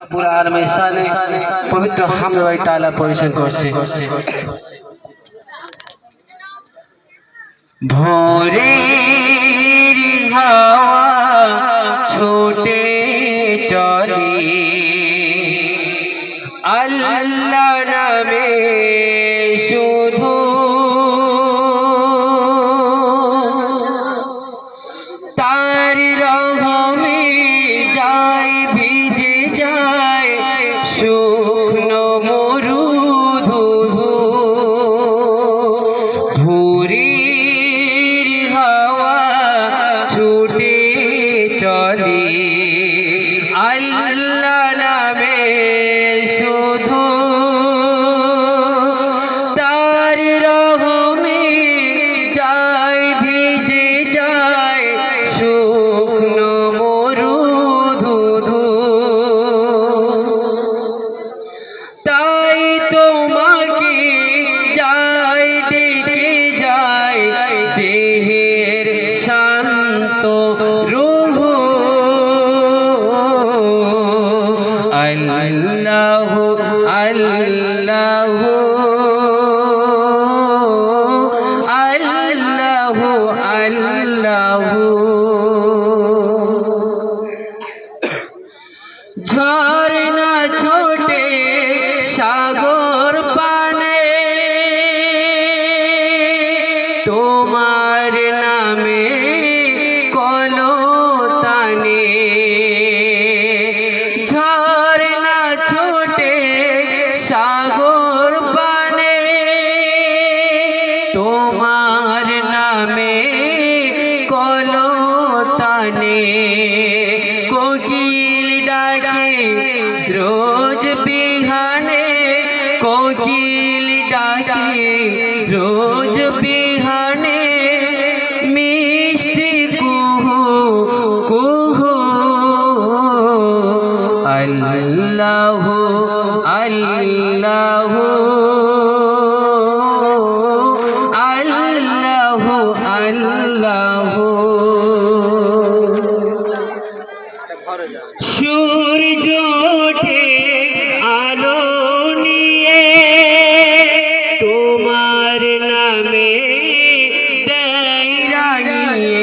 পুরা আলমের শানে পবিত্র হামদ ওয়া তাআলা পরিবেশন করছে। ভোরের হাওয়া ছোটে চলে আল্লাহ নামে শুধু, তার রহমে যায় ভিজে যায় শুকনো মরুধু। ভোরের হাওয়া ছুটে চলে আল্লাহ নামে শুধু, তার রহমে যায় ভিজে যায় শুকনো মরুধু। তাই তোমাকে যায় ডেকে যায় দেহের শান্ত রূহ। আল্লাহু আল্লাহু আল্লাহু আল্লাহু। ঝরনা ছোটে সাগর পানে তোমার নামে কলতানে। ঝরনা ছোটে সাগর পানে তোমার নামে কলতানে। কোকিল ডাকে রোজ বিহানে, কোকিল ডাকে রোজ বিহানে মিষ্টি কুহু কুহু। আল্লাহু আল্লাহু আল্লাহু আল্লাহু। সূর্য ওঠে আলো নিয়ে তোমার নামে দেয় রাঙিয়ে।